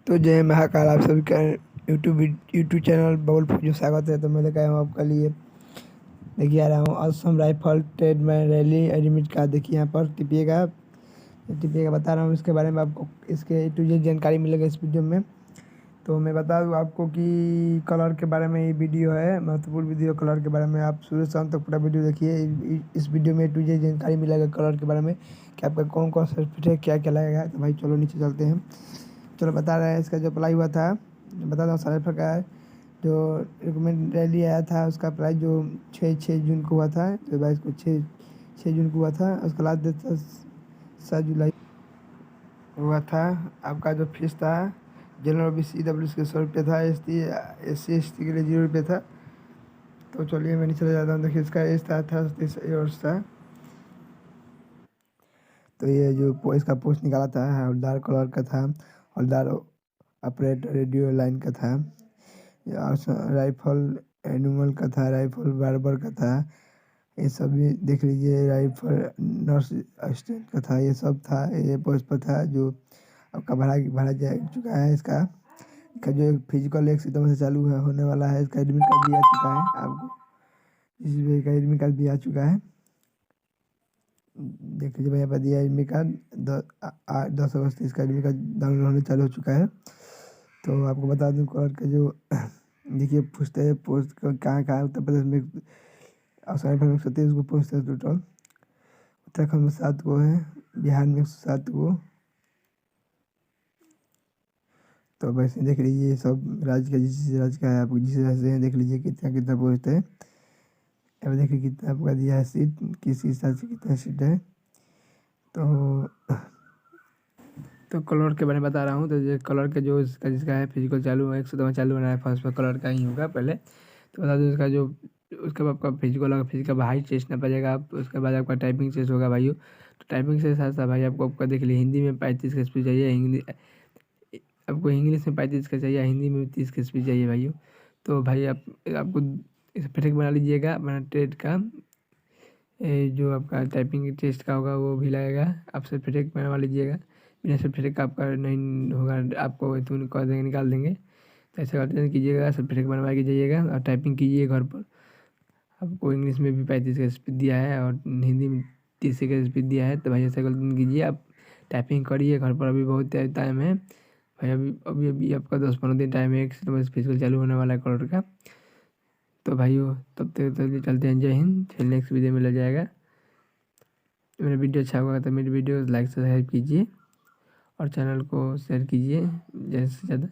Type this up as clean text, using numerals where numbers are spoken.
तो जय महाकाल, आप सभी का यूट्यूब चैनल बबल फौजी स्वागत है। तो मैं लेकर आया हूँ आपके लिए, देखिए आ रहा हूँ Assam rifle tradesman rally admit card. देखिए यहाँ पर टिपिएगा बता रहा हूँ इसके बारे में, आपको इसके टू जेड जानकारी मिलेगा इस वीडियो में। तो मैं बता दूँ आपको कि कलर के बारे में ये वीडियो है, महत्वपूर्ण वीडियो कलर के बारे में। आप शुरू से अंत तक पूरा वीडियो देखिए। इस वीडियो में टू जेड जानकारी मिलेगा कलर के बारे में कि आपका कौन कौन सा सर्टिफिकेट क्या क्या लगेगा। तो भाई चलो नीचे चलते हैं। चलो बता रहे हैं, इसका जो अप्लाई हुआ था बता दूँ सारे प्रकार जो रिकमेंड रैली आया था उसका अप्लाई जो 6 जून को हुआ था, तो बाईस को 6 जून को हुआ था। उसके बाद 7 जुलाई हुआ था। आपका जो फीस था जनरल OBC EWS के 100 रुपये था, SC ST के लिए 0 रुपये था। तो चलिए मैं नीचे चले जाता हूँ। देखिए इसका एज था 23 वर्ष था। तो ये जो इसका पोस्ट निकाला था हवलदार कलर का था, हवलदार ऑपरेटर रेडियो लाइन का था, राइफल एनिमल का था, राइफल बार्बर का था, ये सब भी देख लीजिए। राइफल नर्स असिस्टेंट का था, ये सब था। ये पोस्ट पर था जो आपका भरा जा चुका है। इसका जो फिजिकल 1 सितंबर से चालू है होने वाला है। इसका एडमिट कार्ड भी आ चुका है आपको, इसका एडमिट कार्ड भी आ चुका है। देख लीजिए यहाँ पर दिया एडमिट कार्ड 10 अगस्त इसका एडमिट कार्ड डाउनलोड होने चालू हो चुका है। तो आपको बता दूं कलर का जो देखिए पूछते हैं पोस्ट कहाँ कहाँ उत्तर प्रदेश में आसाम में 123 को पोस्ट है टोटल, उत्तराखंड में 7 को है, बिहार में 107 को। तो वैसे देख लीजिए सब राज्य का, जिस राज्य का है आपको जिस राज्य से है देख लीजिए कितना कितना पोस्ट है। अब देखिए कितना आपका दिया है सीट, किस हिसाब से कितना सीट है। तो कलर के बारे में बता रहा हूँ। तो ये कलर का जो इसका जिसका है फिजिकल चालू है 1 सितंबर चालू होना है, फर्स्ट पर कलर का ही होगा पहले। तो बता दूँ इसका जो उसके बाद आपका फिजिकल हाइट टेस्ट ना पड़ेगा। आप उसके बाद आपका टाइपिंग टेस्ट होगा भाइयों। तो टाइपिंग से साथ साथ भाई आपका देख लीजिए हिंदी में 35 का स्पीड चाहिए, आपको इंग्लिश में 35 का चाहिए, हिंदी में 30 का स्पीड चाहिए भाइयों। तो भाई आपको सर्टिफिकेट बना लीजिएगा अपना ट्रेड का। जो आपका टाइपिंग टेस्ट का होगा वो भी लगेगा, आप सर्टिफिकेट बनवा लीजिएगा। बिना सर्टिफिकेट का आपका नहीं होगा, आपको तुरंत कर देंगे, निकाल देंगे। तो ऐसा करते कीजिएगा, सर्टिफिकेट बनवा के जाइएगा और टाइपिंग कीजिए घर पर। आपको इंग्लिश में भी 35 का स्पीड दिया है और हिंदी में 30 का स्पीड दिया है। तो भाई ऐसा गलती कीजिए, आप टाइपिंग करिए घर पर। अभी बहुत टाइम है भाई, अभी आपका 10-15 दिन टाइम है। 1 सितंबर से फिजिकल चालू होने वाला है कलर का। तो भाइयों तब तक चलते हैं। जय हिंद। फिर नेक्स्ट वीडियो में मिल जाएगा। मेरा वीडियो अच्छा होगा तो मेरी वीडियो लाइक सब्सक्राइब कीजिए और चैनल को शेयर कीजिए ज़्यादा से ज़्यादा।